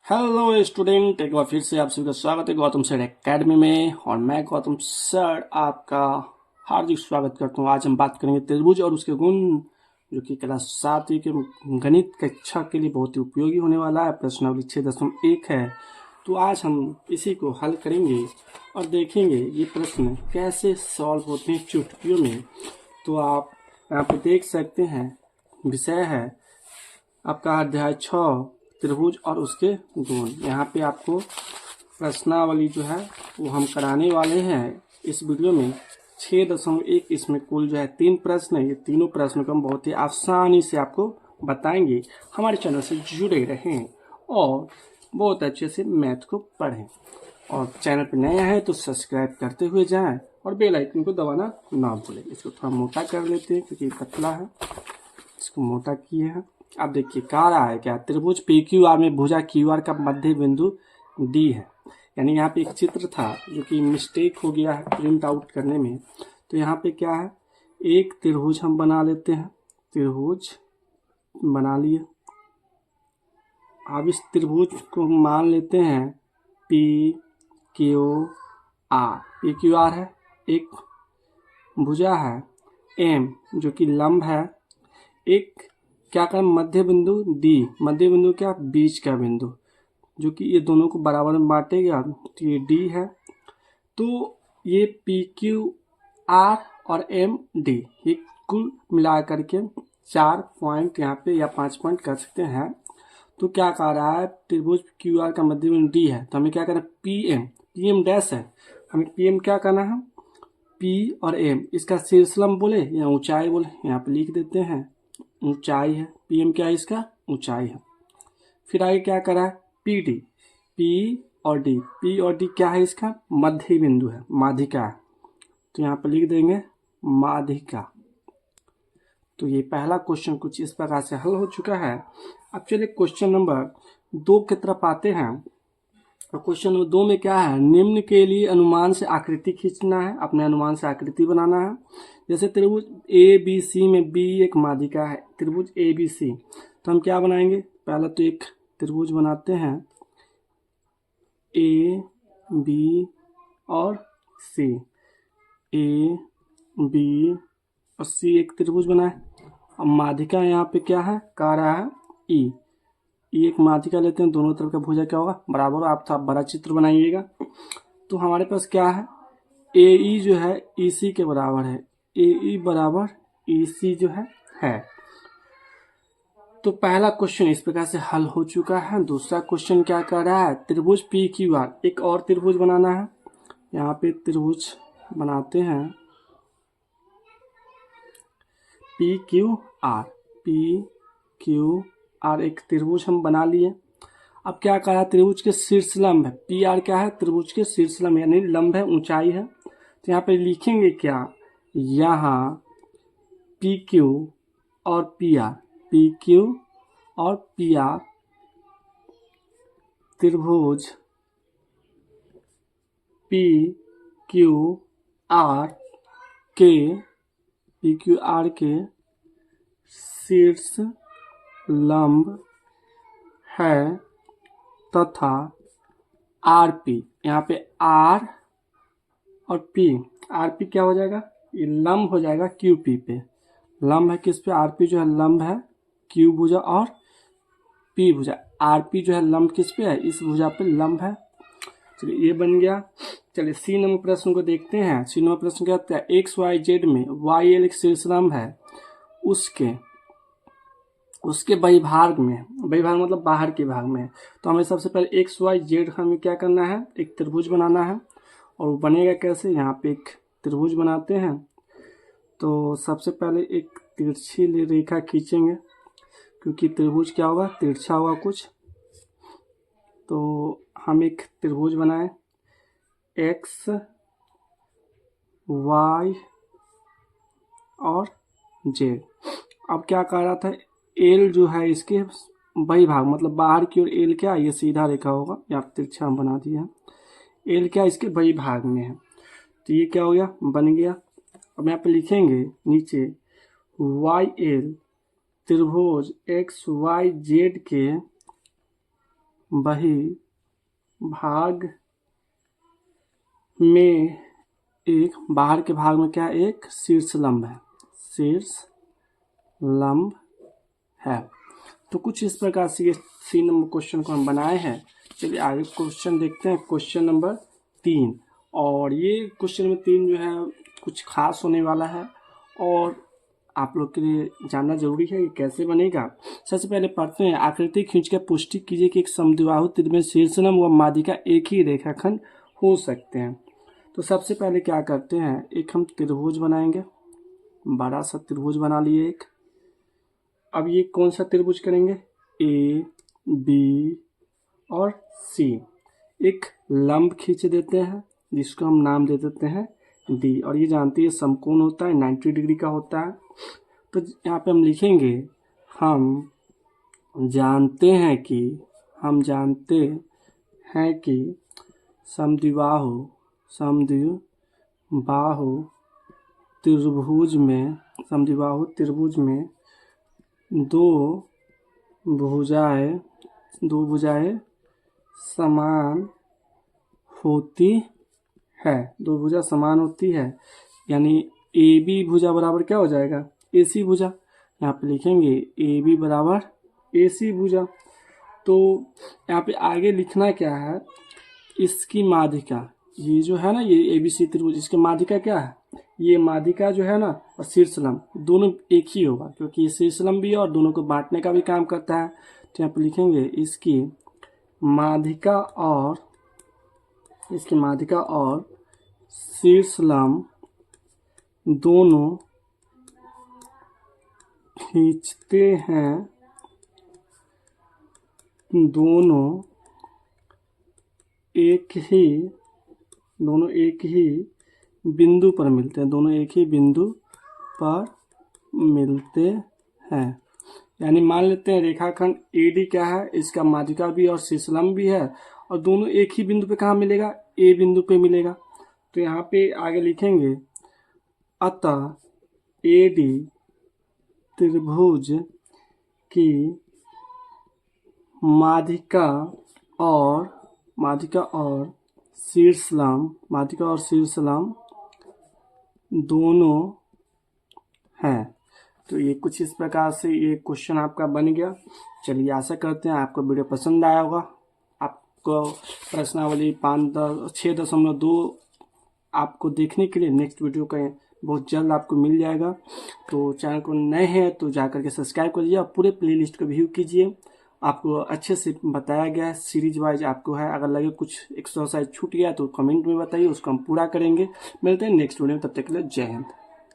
Hello student, एक बार फिर से आप सभी का स्वागत है गौतम सर एकेडमी में। और मैं गौतम सर आपका हार्दिक स्वागत करता हूँ। आज हम बात करेंगे त्रिभुज और उसके गुण, जो कि क्लास 7वीं के गणित कक्षा के लिए बहुत ही उपयोगी होने वाला है। प्रश्नावली 6.1 है, तो आज हम इसी को हल करेंगे और देखेंगे ये प्रश्न कैसे सॉल्व होते हैं चुटकियों में। तो आप यहाँ पे देख सकते हैं, विषय है आपका अध्याय 6 त्रिभुज और उसके गुण। यहाँ पे आपको प्रश्नावली जो है वो हम कराने वाले हैं इस वीडियो में। 6.1 इसमें कुल जो है 3 प्रश्न है। ये तीनों प्रश्नों को हम बहुत ही आसानी से आपको बताएंगे। हमारे चैनल से जुड़े रहें और बहुत अच्छे से मैथ को पढ़ें। और चैनल पर नए हैं तो सब्सक्राइब करते हुए जाएं और बेल आइकन को दबाना ना भूलें। इसको थोड़ा मोटा कर लेते हैं क्योंकि पतला है, इसको मोटा किए हैं। अब देखिए कह रहा है क्या, त्रिभुज पी क्यू आर में भुजा क्यू आर का मध्य बिंदु डी है। यानी यहाँ पे एक चित्र था जो कि मिस्टेक हो गया है प्रिंट आउट करने में। तो यहाँ पे क्या है, एक त्रिभुज हम बना लेते हैं। त्रिभुज बना लिए। अब इस त्रिभुज को मान लेते हैं P Q R. P Q R है, एक भुजा है एम जो कि लंब है, एक क्या कर मध्य बिंदु डी। मध्य बिंदु क्या, बीच का बिंदु, जो कि ये दोनों को बराबर में बांटेगा, तो ये डी है। तो ये पी क्यू आर और एम डी, ये कुल मिला करके 4 पॉइंट यहाँ पे या 5 पॉइंट कर सकते हैं। तो क्या कह रहा है, त्रिभुज क्यू आर का मध्य बिंदु डी है, तो हमें क्या करना है, पी एम डैश है, हमें पी एम क्या करना है, पी और एम इसका शीर्षलंब बोले या ऊंचाई बोले, यहाँ पे लिख देते हैं ऊंचाई है। पी एम क्या है, इसका ऊंचाई है। फिर आगे क्या करा है, पी डी। पी और डी, पी और डी क्या है, इसका मध्य बिंदु है, माध्यिका है। तो यहाँ पर लिख देंगे माध्यिका। तो ये पहला क्वेश्चन कुछ इस प्रकार से हल हो चुका है। अब चलिए क्वेश्चन नंबर 2 की तरफ आते हैं। और क्वेश्चन नंबर 2 में क्या है, निम्न के लिए अनुमान से आकृति खींचना है, अपने अनुमान से आकृति बनाना है। जैसे त्रिभुज ए बी सी में बी एक माध्यिका है, त्रिभुज ए बी सी। तो हम क्या बनाएंगे, पहले तो एक त्रिभुज बनाते हैं ए बी और सी। ए बी और सी एक त्रिभुज बनाए। अब माध्यिका यहाँ पे क्या है, कह रहा है ई। एक माध्यिका लेते हैं, दोनों तरफ का भुजा क्या होगा, बराबर। आप थोड़ा बड़ा चित्र बनाइएगा। तो हमारे पास क्या है, ए ई जो है ई सी के बराबर है, ए ई बराबर ई सी जो है। तो पहला क्वेश्चन इस प्रकार से हल हो चुका है। दूसरा क्वेश्चन क्या कर रहा है, त्रिभुज पी क्यू आर, एक और त्रिभुज बनाना है। यहाँ पे त्रिभुज बनाते हैं P Q R. P Q R एक त्रिभुज हम बना लिए। अब क्या कहा, त्रिभुज के शीर्ष लंब है, पी आर क्या है, त्रिभुज के शीर्ष लंब यानी लंब है, ऊंचाई है। तो यहाँ पे लिखेंगे क्या, यहाँ पी क्यू और पी आर, पी क्यू और पी आर त्रिभुज पी क्यू आर के, पी क्यू आर के शीर्ष लंब है तथा आर पी, यहाँ पे आर और पी, आर पी क्या हो जाएगा, ये लंब हो जाएगा क्यू पी पे। लंब है किस पे, आर पी जो है लंब है क्यू भुजा और पी भुजा। आर पी जो है लंब किस पे है, इस भुजा पे लंब है। चलिए ये बन गया। चलिए सी नंबर प्रश्न को देखते हैं। सी नंबर प्रश्न क्या होता है, एक्स वाई जेड में वाई एल एक शीर्ष लंब है, उसके बहिभाग में, बहिभाग मतलब बाहर के भाग में। तो हमें सबसे पहले एक्स वाई जेड हमें क्या करना है, एक त्रिभुज बनाना है। और वो बनेगा कैसे, यहाँ पे एक त्रिभुज बनाते हैं। तो सबसे पहले एक तिरछी रेखा खींचेंगे, क्योंकि त्रिभुज क्या होगा, तिरछा होगा कुछ। तो हम एक त्रिभुज बनाए एक्स वाई और जेड। अब क्या कह रहा था, एल जो है इसके बहिभाग मतलब बाहर की ओर एल क्या, ये सीधा रेखा होगा, या तिरछा हम बना दिया। एल क्या इसके बहिभाग में है, तो ये क्या हो गया, बन गया। अब यहाँ पे लिखेंगे नीचे वाई एल त्रिभुज एक्स वाई जेड के बही भाग में एक, बाहर के भाग में क्या एक शीर्ष लंब है, शीर्ष लंब है। तो कुछ इस प्रकार से ये 3 नंबर क्वेश्चन को हम बनाए हैं। चलिए आगे क्वेश्चन देखते हैं, क्वेश्चन नंबर 3। और ये क्वेश्चन नंबर 3 जो है कुछ खास होने वाला है और आप लोग के लिए जानना जरूरी है कि कैसे बनेगा। सबसे पहले पढ़ते हैं, आकृति खींचकर पुष्टि कीजिए कि एक समद्विबाहु त्रिभुज में शीर्षलंब व माध्यिका एक ही रेखाखंड हो सकते हैं। तो सबसे पहले क्या करते हैं, एक हम त्रिभुज बनाएंगे, बड़ा सा त्रिभुज बना लिए एक। अब ये कौन सा त्रिभुज करेंगे, ए बी और सी। एक लंब खींच देते हैं जिसको हम नाम दे देते हैं डी, और ये जानते हैं समकोण होता है, 90 डिग्री का होता है। तो यहाँ पे हम लिखेंगे, हम जानते हैं कि समद्विबाहु त्रिभुज में दो भुजाएं समान होती है, यानी ए बी भुजा बराबर क्या हो जाएगा, ए सी भुजा। यहाँ पे लिखेंगे ए बी बराबर ए सी भुजा। तो यहाँ पे आगे लिखना क्या है, इसकी माध्यिका, ये जो है ना, ये ए बी सी त्रिभुज, इसकी माध्यिका क्या है, ये माध्यिका जो है ना और शीर्षलंब दोनों एक ही होगा, क्योंकि ये शीर्षलंब भी है और दोनों को बांटने का भी काम करता है। तो यहाँ पे लिखेंगे इसकी माध्यिका और शीर्षलंब दोनों खींचते हैं, दोनों एक ही बिंदु पर मिलते हैं। यानी मान लेते हैं रेखाखंड AD क्या है, इसका माध्यिका भी और शीर्षलंब भी है और दोनों एक ही बिंदु पे कहाँ मिलेगा, A बिंदु पे मिलेगा। तो यहाँ पे आगे लिखेंगे, अतः AD त्रिभुज की माध्यिका और शीर्षलंब दोनों है। तो ये कुछ इस प्रकार से ये क्वेश्चन आपका बन गया। चलिए आशा करते हैं आपको वीडियो पसंद आया होगा। आपको प्रश्नावली 6.2 आपको देखने के लिए नेक्स्ट वीडियो का बहुत जल्द आपको मिल जाएगा। तो चैनल को नए हैं तो जाकर के सब्सक्राइब करिए और पूरे प्लेलिस्ट को व्यू कीजिए। आपको अच्छे से बताया गया है, सीरीज वाइज आपको है। अगर लगे कुछ एक्सरसाइज छूट गया तो कमेंट में बताइए, उसको हम पूरा करेंगे। मिलते हैं नेक्स्ट वीडियो में, तब तक के लिए जय हिंद।